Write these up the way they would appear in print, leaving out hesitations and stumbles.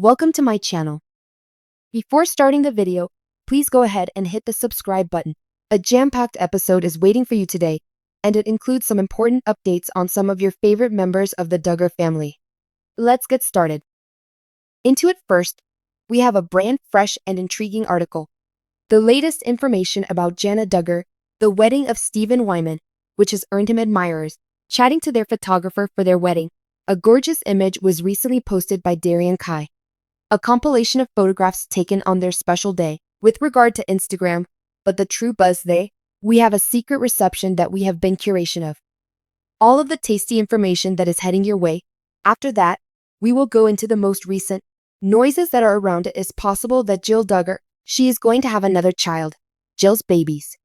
Welcome to my channel. Before starting the video, please go ahead and hit the subscribe button. A jam-packed episode is waiting for you today, and it includes some important updates on some of your favorite members of the Duggar family. Let's get started. Into it first, we have a brand fresh and intriguing article. The latest information about Jana Duggar, the wedding of Stephen Wissmann, which has earned him admirers, chatting to their photographer for their wedding. A gorgeous image was recently posted by Dillard and Kai. A compilation of photographs taken on their special day, with regard to Instagram, but the true buzz we have a secret reception that we have been curation of. All of the tasty information that is heading your way. After that, we will go into the most recent noises that are around. It is possible that Jill Duggar, she is going to have another child, Jill's babies.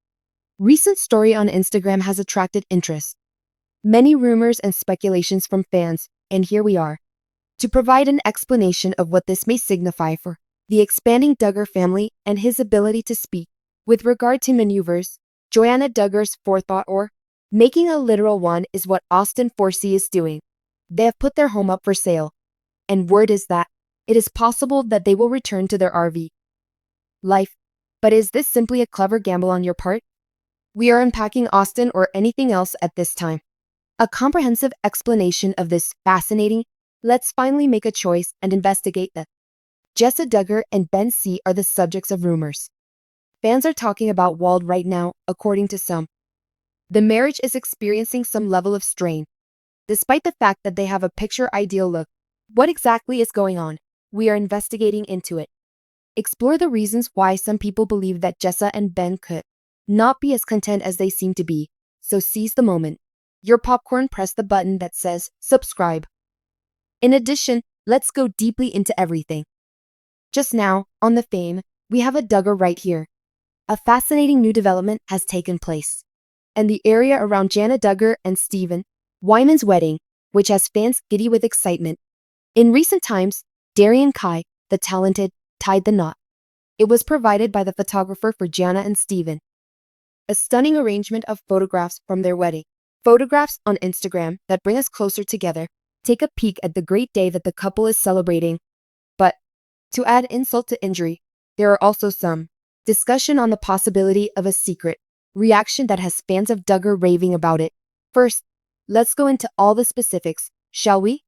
Recent story on Instagram has attracted interest. Many rumors and speculations from fans, and here we are. To provide an explanation of what this may signify for the expanding Duggar family and his ability to speak with regard to maneuvers, Jana Duggar's forethought or making a literal one is what Austin Forsyth is doing. They have put their home up for sale, and word is that it is possible that they will return to their RV life. But is this simply a clever gamble on your part? We are unpacking Austin or anything else at this time. A comprehensive explanation of this fascinating. Let's finally make a choice and investigate that. Jessa Duggar and Ben C are the subjects of rumors. Fans are talking about Wald right now, according to some. The marriage is experiencing some level of strain. Despite the fact that they have a picture-ideal look, what exactly is going on? We are investigating into it. Explore the reasons why some people believe that Jessa and Ben could not be as content as they seem to be, so seize the moment. Your popcorn, press the button that says subscribe. In addition, let's go deeply into everything. Just now, on the fame, we have a Duggar right here. A fascinating new development has taken place, and the area around Jana Duggar and Stephen Wissmann's wedding, which has fans giddy with excitement. In recent times, Dillard and Kai, the talented, tied the knot. It was provided by the photographer for Jana and Stephen. A stunning arrangement of photographs from their wedding. Photographs on Instagram that bring us closer together. Take a peek at the great day that the couple is celebrating. But, to add insult to injury, there are also some discussion on the possibility of a secret reaction that has fans of Duggar raving about it. First, let's go into all the specifics, shall we?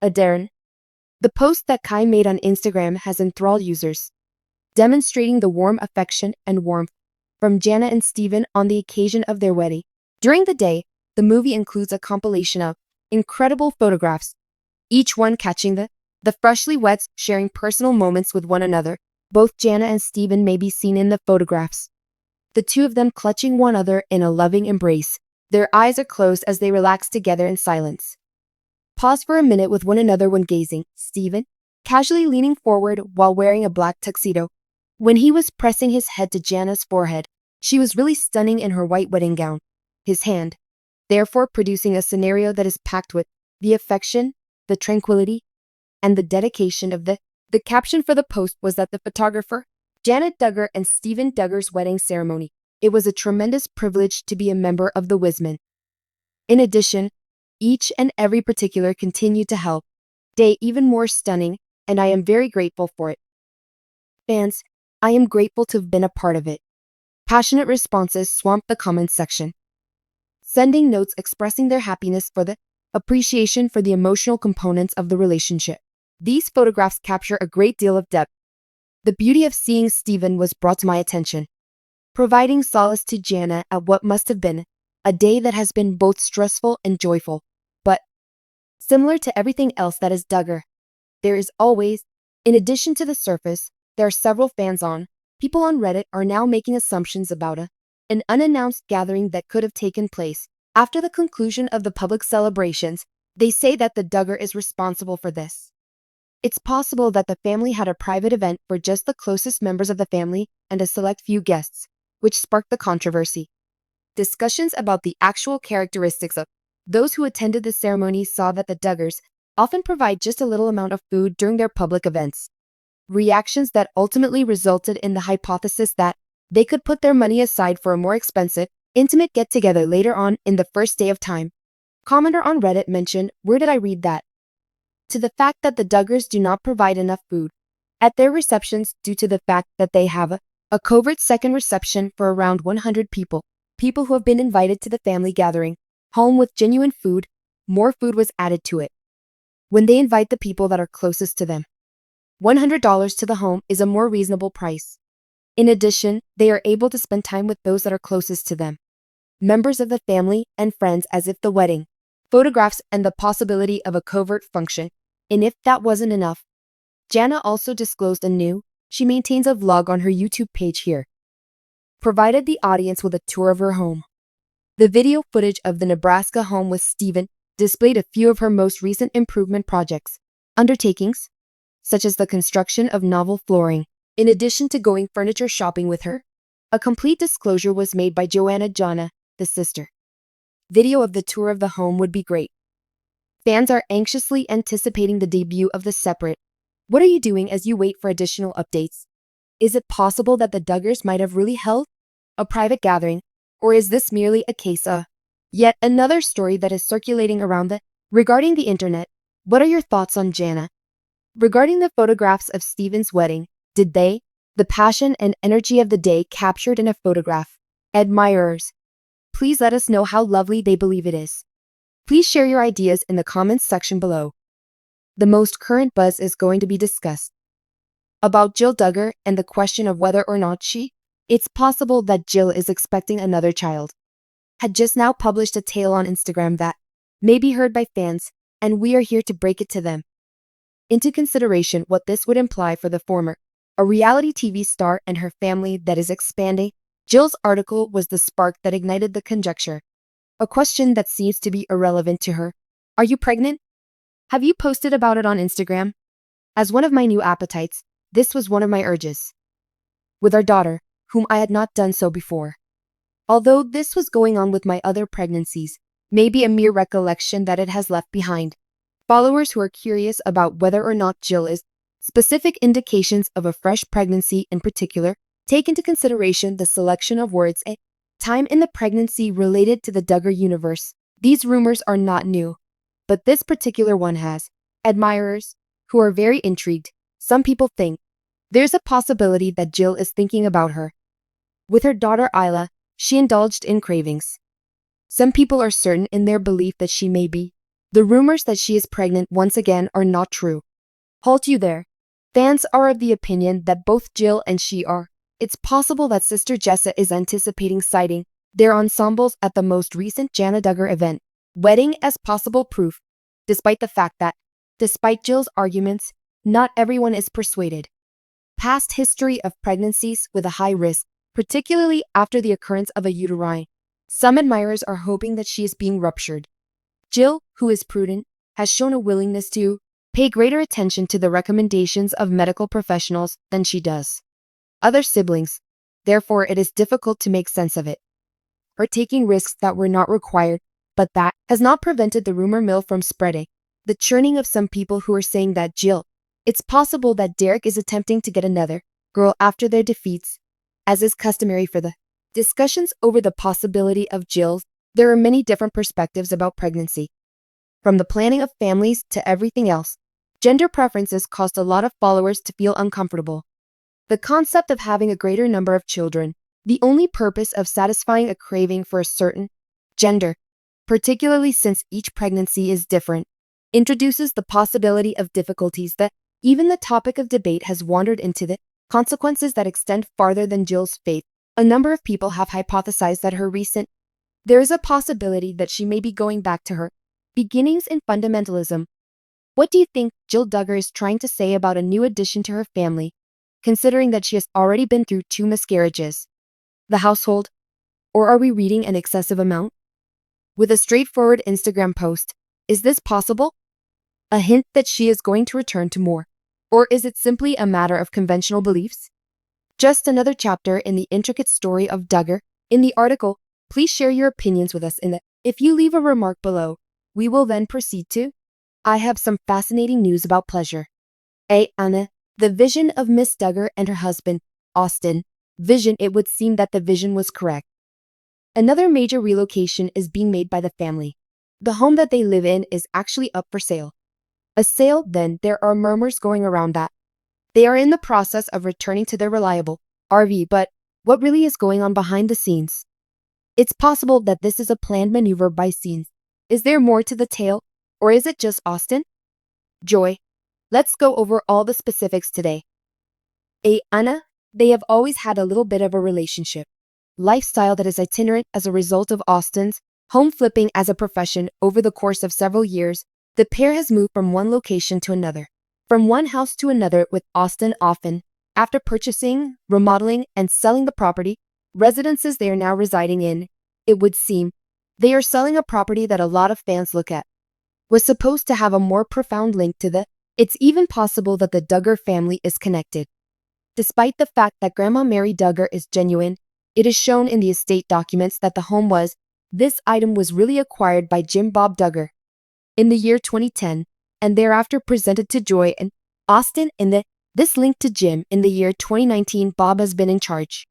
Darren. The post that Kai made on Instagram has enthralled users, demonstrating the warm affection and warmth from Jana and Stephen on the occasion of their wedding. During the day, the movie includes a compilation of incredible photographs, each one catching the freshly weds sharing personal moments with one another. Both Jana and Stephen may be seen in the photographs, the two of them clutching one another in a loving embrace. Their eyes are closed as they relax together in silence. Pause for a minute with one another when gazing. Stephen, casually leaning forward while wearing a black tuxedo. When he was pressing his head to Jana's forehead, she was really stunning in her white wedding gown. His hand, therefore, producing a scenario that is packed with the affection, the tranquility, and the dedication of the caption for the post was that the photographer, Jana Duggar and Stephen Duggar's wedding ceremony. It was a tremendous privilege to be a member of the Wissmann. In addition, each and every particular continued to help day even more stunning, and I am very grateful for it. Fans, I am grateful to have been a part of it. Passionate responses swamped the comments section, sending notes expressing their happiness for the appreciation for the emotional components of the relationship. These photographs capture a great deal of depth. The beauty of seeing Stephen was brought to my attention, providing solace to Jana at what must have been a day that has been both stressful and joyful. But, similar to everything else that is Duggar, there is always, in addition to the surface, there are several people on Reddit are now making assumptions about an unannounced gathering that could have taken place. After the conclusion of the public celebrations, they say that the Duggar is responsible for this. It's possible that the family had a private event for just the closest members of the family and a select few guests, which sparked the controversy. Discussions about the actual characteristics of those who attended the ceremony saw that the Duggars often provide just a little amount of food during their public events. Reactions that ultimately resulted in the hypothesis that they could put their money aside for a more expensive, intimate get-together later on in the first day of time. Commenter on Reddit mentioned, "Where did I read that?" to the fact that the Duggars do not provide enough food at their receptions due to the fact that they have a covert second reception for around 100 people who have been invited to the family gathering home with genuine food. More food was added to it when they invite the people that are closest to them. $100 to the home is a more reasonable price. In addition, they are able to spend time with those that are closest to them, members of the family and friends, as if the wedding, photographs, and the possibility of a covert function. And if that wasn't enough, Jana also disclosed she maintains a vlog on her YouTube page here, provided the audience with a tour of her home. The video footage of the Nebraska home with Stephen displayed a few of her most recent improvement undertakings, such as the construction of novel flooring. In addition to going furniture shopping with her, a complete disclosure was made by Jana, the sister. Video of the tour of the home would be great. Fans are anxiously anticipating the debut of the separate. What are you doing as you wait for additional updates? Is it possible that the Duggars might have really held a private gathering, or is this merely a case of yet another story that is circulating regarding the internet? What are your thoughts on Jana? Regarding the photographs of Stephen's wedding, did the passion and energy of the day captured in a photograph? Admirers, please let us know how lovely they believe it is. Please share your ideas in the comments section below. The most current buzz is going to be discussed about Jill Duggar and the question of whether or not it's possible that Jill is expecting another child. Had just now published a tale on Instagram that may be heard by fans, and we are here to break it to them into consideration what this would imply for the former, a reality TV star, and her family that is expanding. Jill's article was the spark that ignited the conjecture, a question that seems to be irrelevant to her. Are you pregnant? Have you posted about it on Instagram? As one of my new appetites, this was one of my urges. With our daughter, whom I had not done so before. Although this was going on with my other pregnancies, maybe a mere recollection that it has left behind. Followers who are curious about whether or not Jill is specific indications of a fresh pregnancy in particular, take into consideration the selection of words and time in the pregnancy related to the Duggar universe. These rumors are not new, but this particular one has admirers who are very intrigued. Some people think there's a possibility that Jill is thinking about her. With her daughter Isla, she indulged in cravings. Some people are certain in their belief that she may be. The rumors that she is pregnant once again are not true. Halt you there. Fans are of the opinion that both Jill and she are. It's possible that sister Jessa is anticipating citing their ensembles at the most recent Jana Duggar event, wedding as possible proof, despite the fact that, despite Jill's arguments, not everyone is persuaded. Past history of pregnancies with a high risk, particularly after the occurrence of a uterine. Some admirers are hoping that she is being ruptured. Jill, who is prudent, has shown a willingness to pay greater attention to the recommendations of medical professionals than she does other siblings. Therefore, it is difficult to make sense of it. Her taking risks that were not required, but that has not prevented the rumor mill from spreading. The churning of some people who are saying that it's possible that Derek is attempting to get another girl after their defeats, as is customary for the discussions over the possibility of Jill's. There are many different perspectives about pregnancy. From the planning of families to everything else, gender preferences caused a lot of followers to feel uncomfortable. The concept of having a greater number of children, the only purpose of satisfying a craving for a certain gender, particularly since each pregnancy is different, introduces the possibility of difficulties that even the topic of debate has wandered into the consequences that extend farther than Jill's faith. A number of people have hypothesized that there is a possibility that she may be going back to her beginnings in fundamentalism. What do you think Jill Duggar is trying to say about a new addition to her family, considering that she has already been through 2 miscarriages? The household? Or are we reading an excessive amount? With a straightforward Instagram post, is this possible? A hint that she is going to return to more? Or is it simply a matter of conventional beliefs? Just another chapter in the intricate story of Duggar. In the article, please share your opinions with us if you leave a remark below, we will then proceed to. I have some fascinating news about pleasure. Anna, the vision of Miss Duggar and her husband, Austin. Vision. It would seem that the vision was correct. Another major relocation is being made by the family. The home that they live in is actually up for sale. A sale, then there are murmurs going around that they are in the process of returning to their reliable RV, but what really is going on behind the scenes? It's possible that this is a planned maneuver by scenes. Is there more to the tale, or is it just Austin? Joy. Let's go over all the specifics today. Anna, they have always had a little bit of a relationship. Lifestyle that is itinerant as a result of Austin's home flipping as a profession over the course of several years. The pair has moved from one location to another, from one house to another, with Austin often, after purchasing, remodeling, and selling the property, residences they are now residing in. It would seem they are selling a property that a lot of fans look at was supposed to have a more profound link to the. It's even possible that the Duggar family is connected. Despite the fact that Grandma Mary Duggar is genuine, it is shown in the estate documents that the home was. This item was really acquired by Jim Bob Duggar in the year 2010, and thereafter presented to Joy and Austin this link to Jim in the year 2019. Bob has been in charge.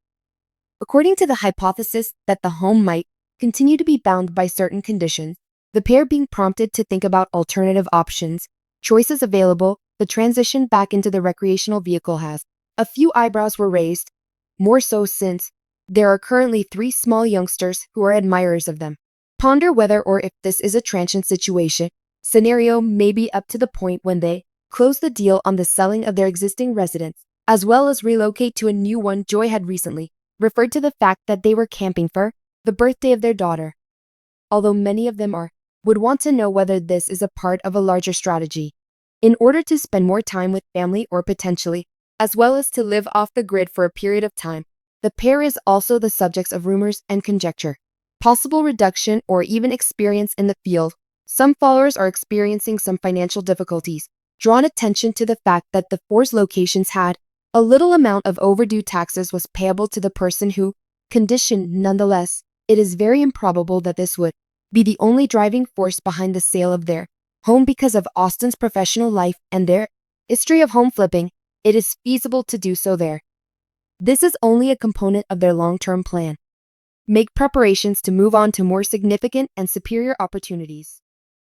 According to the hypothesis that the home might continue to be bound by certain conditions, the pair being prompted to think about alternative options, choices available, the transition back into the recreational vehicle has. A few eyebrows were raised, more so since there are currently 3 small youngsters who are admirers of them. Ponder whether or if this is a transient situation. Scenario may be up to the point when they close the deal on the selling of their existing residence, as well as relocate to a new one. Joy had recently referred to the fact that they were camping for the birthday of their daughter. Although many of them would want to know whether this is a part of a larger strategy, in order to spend more time with family or potentially, as well as to live off the grid for a period of time. The pair is also the subjects of rumors and conjecture. Possible reduction or even experience in the field. Some followers are experiencing some financial difficulties, drawn attention to the fact that the 4 locations had a little amount of overdue taxes was payable to the person who condition. Nonetheless, it is very improbable that this would be the only driving force behind the sale of their home. Because of Austin's professional life and their history of home flipping, it is feasible to do so there. This is only a component of their long-term plan. Make preparations to move on to more significant and superior opportunities.